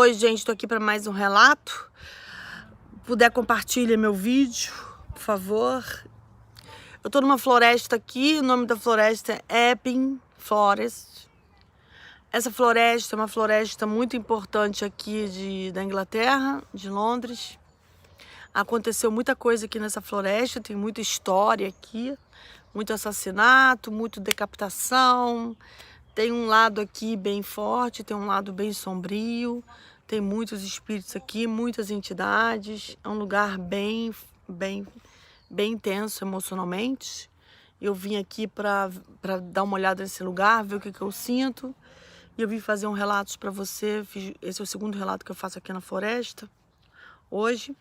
Oi, gente, tô aqui para mais um relato. Puder, compartilhe meu vídeo, por favor. Eu tô numa floresta aqui, o nome da floresta é Epping Forest. Essa floresta é uma floresta muito importante aqui da Inglaterra, de Londres. Aconteceu muita coisa aqui nessa floresta, tem muita história aqui, muito assassinato, muita decapitação. Tem um lado aqui bem forte, tem um lado bem sombrio, tem muitos espíritos aqui, muitas entidades. É um lugar bem intenso emocionalmente. Eu vim aqui para dar uma olhada nesse lugar, ver o que eu sinto. E eu vim fazer um relato para você. Esse é o segundo relato que eu faço aqui na floresta, hoje.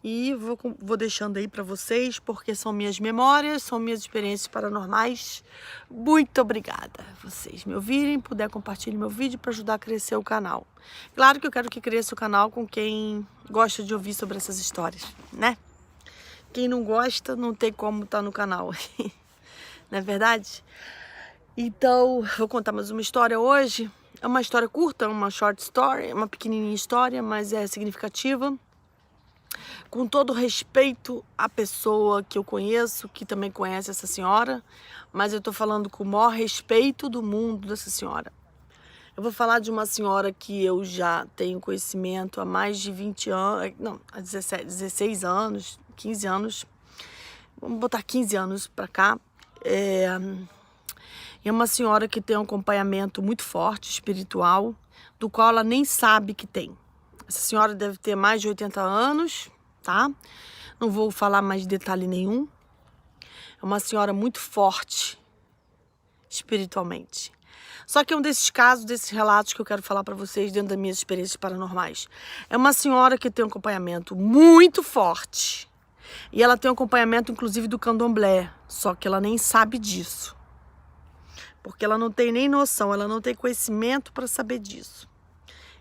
E vou deixando aí para vocês, porque são minhas memórias, são minhas experiências paranormais. Muito obrigada vocês me ouvirem, puder compartilhar meu vídeo para ajudar a crescer o canal. Claro que eu quero que cresça o canal com quem gosta de ouvir sobre essas histórias, né? Quem não gosta não tem como estar no canal, não é verdade? Então, vou contar mais uma história hoje. É uma história curta, uma short story, uma pequenininha história, mas é significativa. Com todo respeito à pessoa que eu conheço, que também conhece essa senhora, mas eu tô falando com o maior respeito do mundo dessa senhora. Eu vou falar de uma senhora que eu já tenho conhecimento há mais de 20 anos, não, há 16 anos, 15 anos, vamos botar 15 anos pra cá. É uma senhora que tem um acompanhamento muito forte, espiritual, do qual ela nem sabe que tem. Essa senhora deve ter mais de 80 anos, tá? Não vou falar mais detalhe nenhum. É uma senhora muito forte espiritualmente. Só que é um desses casos, desses relatos que eu quero falar para vocês dentro das minhas experiências paranormais. É uma senhora que tem um acompanhamento muito forte. E ela tem um acompanhamento, inclusive, do candomblé. Só que ela nem sabe disso. Porque ela não tem nem noção, ela não tem conhecimento para saber disso.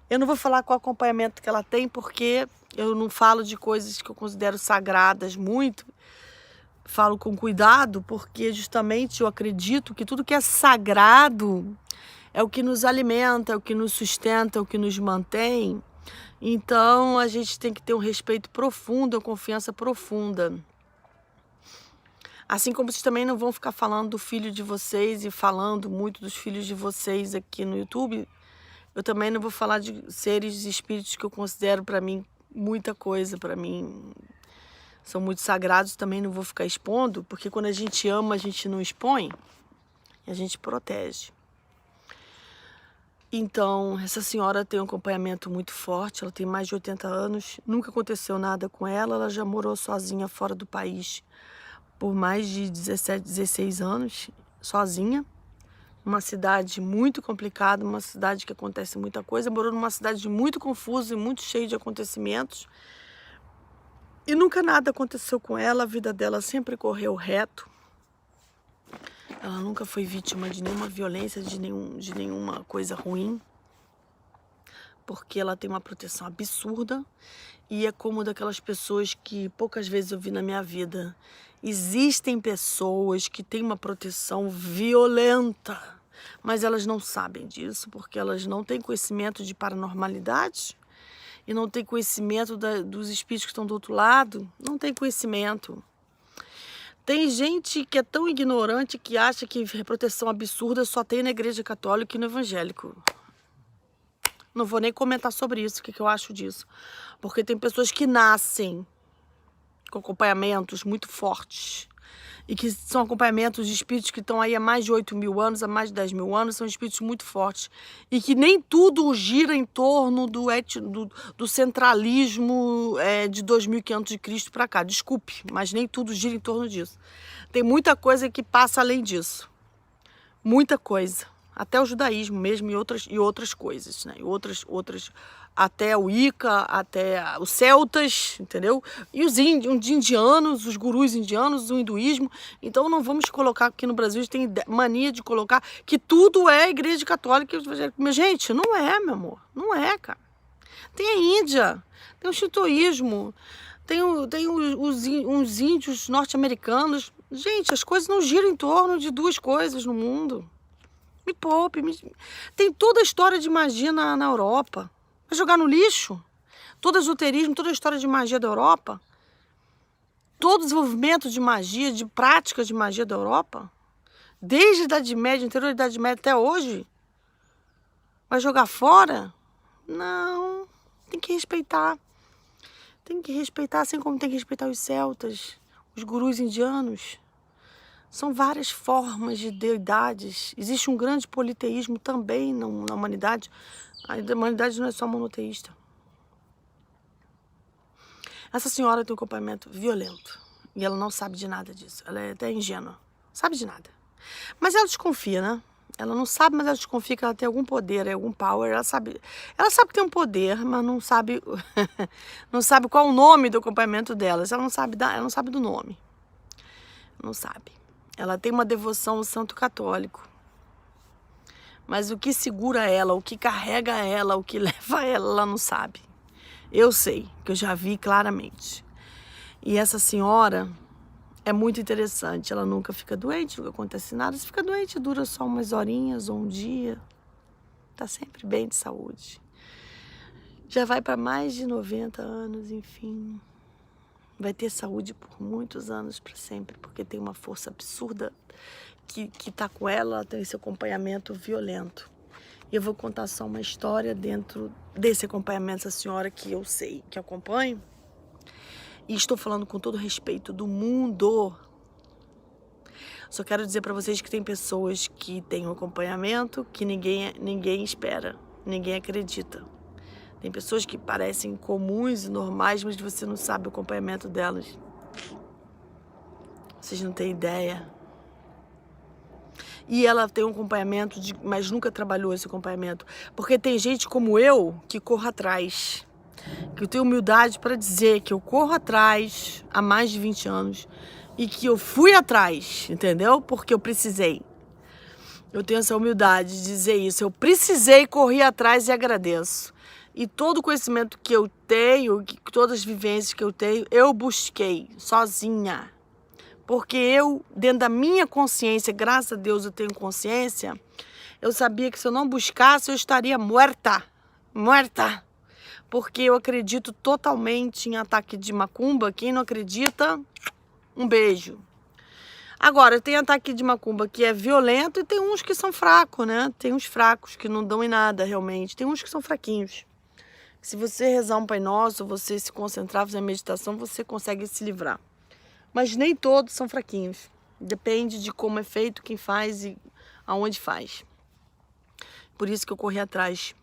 Eu não vou falar qual acompanhamento que ela tem, porque eu não falo de coisas que eu considero sagradas muito. Falo com cuidado, porque justamente eu acredito que tudo que é sagrado é o que nos alimenta, é o que nos sustenta, é o que nos mantém. Então a gente tem que ter um respeito profundo, uma confiança profunda. Assim como vocês também não vão ficar falando do filho de vocês e falando muito dos filhos de vocês aqui no YouTube, eu também não vou falar de seres e espíritos que eu considero para mim muita coisa, para mim são muito sagrados, também não vou ficar expondo, porque quando a gente ama, a gente não expõe e a gente protege. Então, essa senhora tem um acompanhamento muito forte, ela tem mais de 80 anos, nunca aconteceu nada com ela, ela já morou sozinha fora do país por mais de 17, 16 anos, sozinha. Uma cidade muito complicada, uma cidade que acontece muita coisa, morou numa cidade muito confusa e muito cheia de acontecimentos. E nunca nada aconteceu com ela, a vida dela sempre correu reto. Ela nunca foi vítima de nenhuma violência, de nenhuma coisa ruim. Porque ela tem uma proteção absurda e é como daquelas pessoas que poucas vezes eu vi na minha vida. Existem pessoas que têm uma proteção violenta, mas elas não sabem disso porque elas não têm conhecimento de paranormalidade e não têm conhecimento dos espíritos que estão do outro lado, não tem conhecimento. Tem gente que é tão ignorante que acha que proteção absurda só tem na igreja católica e no evangélico. Não vou nem comentar sobre isso, o que eu acho disso. Porque tem pessoas que nascem com acompanhamentos muito fortes. E que são acompanhamentos de espíritos que estão aí há mais de 8 mil anos, há mais de 10 mil anos. São espíritos muito fortes. E que nem tudo gira em torno do centralismo de 2500 de Cristo para cá. Desculpe, mas nem tudo gira em torno disso. Tem muita coisa que passa além disso. Muita coisa. Até o judaísmo mesmo e outras coisas, né? Até o Ica, até os celtas, entendeu? E os indianos, os gurus indianos, o hinduísmo. Então não vamos colocar aqui no Brasil, a gente tem mania de colocar que tudo é igreja católica. Mas, gente, não é, meu amor. Não é, cara. Tem a Índia, tem o shintoísmo, tem uns índios norte-americanos. Gente, as coisas não giram em torno de duas coisas no mundo. Me poupe. Tem toda a história de magia na Europa. Vai jogar no lixo? Todo esoterismo, toda a história de magia da Europa, todo o desenvolvimento de magia, de prática de magia da Europa, desde a Idade Média, anterior à Idade Média até hoje, vai jogar fora? Não, tem que respeitar. Tem que respeitar, assim como tem que respeitar os celtas, os gurus indianos. São várias formas de deidades. Existe um grande politeísmo também na humanidade. A humanidade não é só monoteísta. Essa senhora tem um acompanhamento violento. E ela não sabe de nada disso. Ela é até ingênua. Sabe de nada. Mas ela desconfia, né? Ela não sabe, mas ela desconfia que ela tem algum poder, algum power. Ela sabe que tem um poder, mas não sabe, não sabe qual o nome do acompanhamento delas. Ela não sabe do nome. Não sabe. Ela tem uma devoção ao santo católico. Mas o que segura ela, o que carrega ela, o que leva ela não sabe. Eu sei, que eu já vi claramente. E essa senhora é muito interessante. Ela nunca fica doente, nunca acontece nada. Se fica doente, dura só umas horinhas ou um dia. Tá sempre bem de saúde. Já vai para mais de 90 anos, enfim. Vai ter saúde por muitos anos para sempre, porque tem uma força absurda que tá com ela tem esse acompanhamento violento. E eu vou contar só uma história dentro desse acompanhamento dessa senhora que eu sei, que acompanho. E estou falando com todo respeito do mundo. Só quero dizer para vocês que tem pessoas que têm um acompanhamento que ninguém espera, ninguém acredita. Tem pessoas que parecem comuns e normais, mas você não sabe o acompanhamento delas. Vocês não têm ideia. E ela tem um acompanhamento, mas nunca trabalhou esse acompanhamento. Porque tem gente como eu que corre atrás. Que eu tenho humildade para dizer que eu corro atrás há mais de 20 anos. E que eu fui atrás, entendeu? Porque eu precisei. Eu tenho essa humildade de dizer isso. Eu precisei, corri atrás e agradeço. E todo o conhecimento que eu tenho, todas as vivências que eu tenho, eu busquei sozinha. Porque eu, dentro da minha consciência, graças a Deus eu tenho consciência, eu sabia que se eu não buscasse, eu estaria morta. Morta. Porque eu acredito totalmente em ataque de macumba. Quem não acredita, um beijo. Agora, tem ataque de macumba que é violento e tem uns que são fracos, né? Tem uns fracos que não dão em nada, realmente. Tem uns que são fraquinhos. Se você rezar um Pai Nosso, você se concentrar, fazer meditação, você consegue se livrar. Mas nem todos são fraquinhos. Depende de como é feito, quem faz e aonde faz. Por isso que eu corri atrás.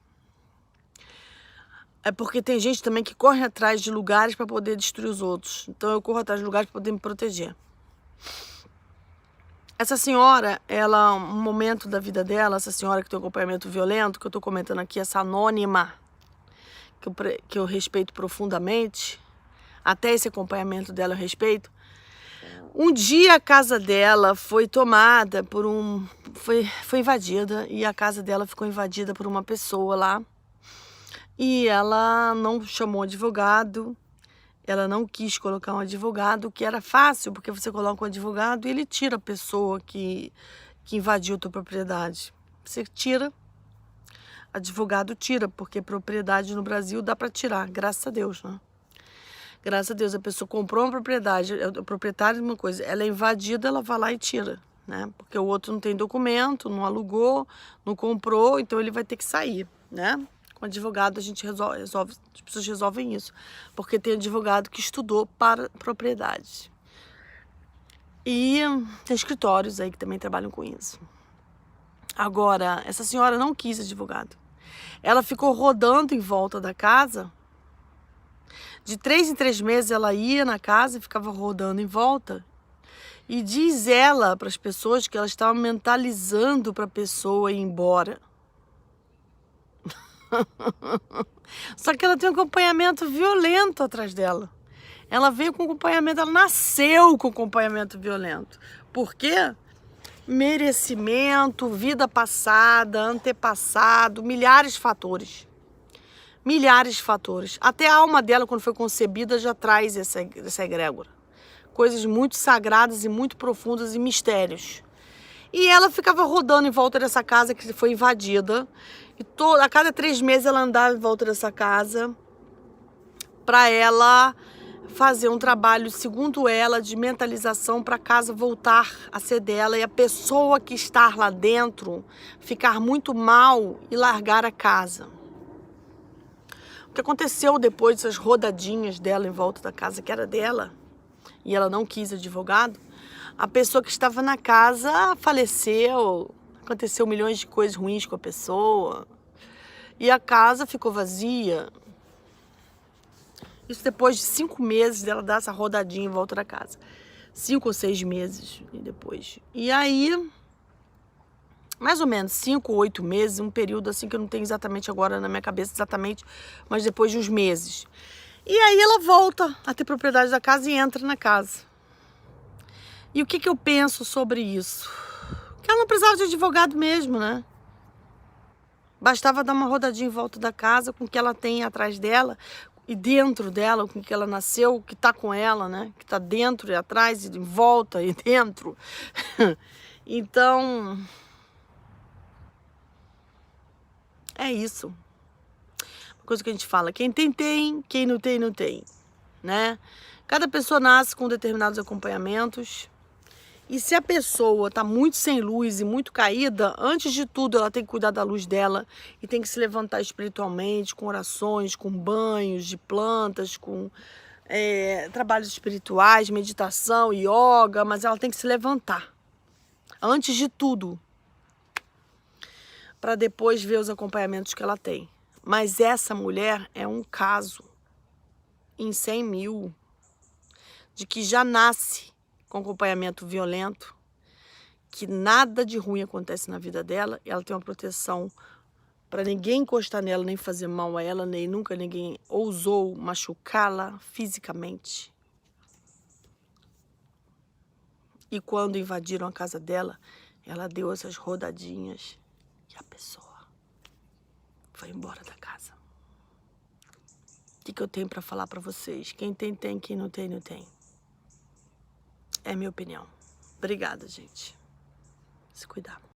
É porque tem gente também que corre atrás de lugares para poder destruir os outros. Então eu corro atrás de lugares para poder me proteger. Essa senhora, ela, um momento da vida dela, essa senhora que tem um acompanhamento violento, que eu estou comentando aqui, essa anônima, que eu respeito profundamente, até esse acompanhamento dela eu respeito. Um dia a casa dela foi tomada por foi invadida, e a casa dela ficou invadida por uma pessoa lá. E ela não chamou advogado, ela não quis colocar um advogado, que era fácil, porque você coloca um advogado e ele tira a pessoa que invadiu a tua propriedade. Você tira, advogado tira, porque propriedade no Brasil dá para tirar, graças a Deus, né? Graças a Deus, a pessoa comprou uma propriedade, o proprietário de uma coisa, ela é invadida, ela vai lá e tira, né? Porque o outro não tem documento, não alugou, não comprou, então ele vai ter que sair, né? Com advogado a gente resolve, as pessoas resolvem isso, porque tem advogado que estudou para propriedade. E tem escritórios aí que também trabalham com isso. Agora, essa senhora não quis advogado. Ela ficou rodando em volta da casa. De 3 em 3 meses ela ia na casa e ficava rodando em volta. E diz ela para as pessoas que ela estava mentalizando para a pessoa ir embora. Só que ela tem um acompanhamento violento atrás dela. Ela veio com acompanhamento, ela nasceu com acompanhamento violento. Por quê? Merecimento, vida passada, antepassado, milhares de fatores. Milhares de fatores. Até a alma dela, quando foi concebida, já traz essa egrégora. Coisas muito sagradas e muito profundas e mistérios. E ela ficava rodando em volta dessa casa que foi invadida. E a cada 3 meses ela andava em volta dessa casa para ela fazer um trabalho, segundo ela, de mentalização para a casa voltar a ser dela e a pessoa que está lá dentro ficar muito mal e largar a casa. O que aconteceu depois dessas rodadinhas dela em volta da casa que era dela, e ela não quis advogado, a pessoa que estava na casa faleceu, aconteceu milhões de coisas ruins com a pessoa, e a casa ficou vazia. Isso depois de 5 meses dela dar essa rodadinha em volta da casa. 5 ou 6 meses depois. E aí, mais ou menos 5 ou 8 meses, um período assim que eu não tenho exatamente agora na minha cabeça exatamente, mas depois de uns meses. E aí ela volta a ter propriedade da casa e entra na casa. E o que eu penso sobre isso? Que ela não precisava de advogado mesmo, né? Bastava dar uma rodadinha em volta da casa com o que ela tem atrás dela e dentro dela, com o que ela nasceu, que tá com ela, né? Que tá dentro e atrás e em volta e dentro. Então, é isso. Uma coisa que a gente fala, quem tem, tem, quem não tem, não tem, né? Cada pessoa nasce com determinados acompanhamentos. E se a pessoa tá muito sem luz e muito caída, antes de tudo ela tem que cuidar da luz dela e tem que se levantar espiritualmente, com orações, com banhos de plantas, com trabalhos espirituais, meditação, yoga, mas ela tem que se levantar. Antes de tudo. Para depois ver os acompanhamentos que ela tem. Mas essa mulher é um caso em 100 mil de que já nasce com acompanhamento violento, que nada de ruim acontece na vida dela, e ela tem uma proteção para ninguém encostar nela, nem fazer mal a ela, nem nunca ninguém ousou machucá-la fisicamente. E quando invadiram a casa dela, ela deu essas rodadinhas e a pessoa foi embora da casa. O que eu tenho para falar para vocês? Quem tem, tem. Quem não tem, não tem. É minha opinião. Obrigada, gente. Se cuidar.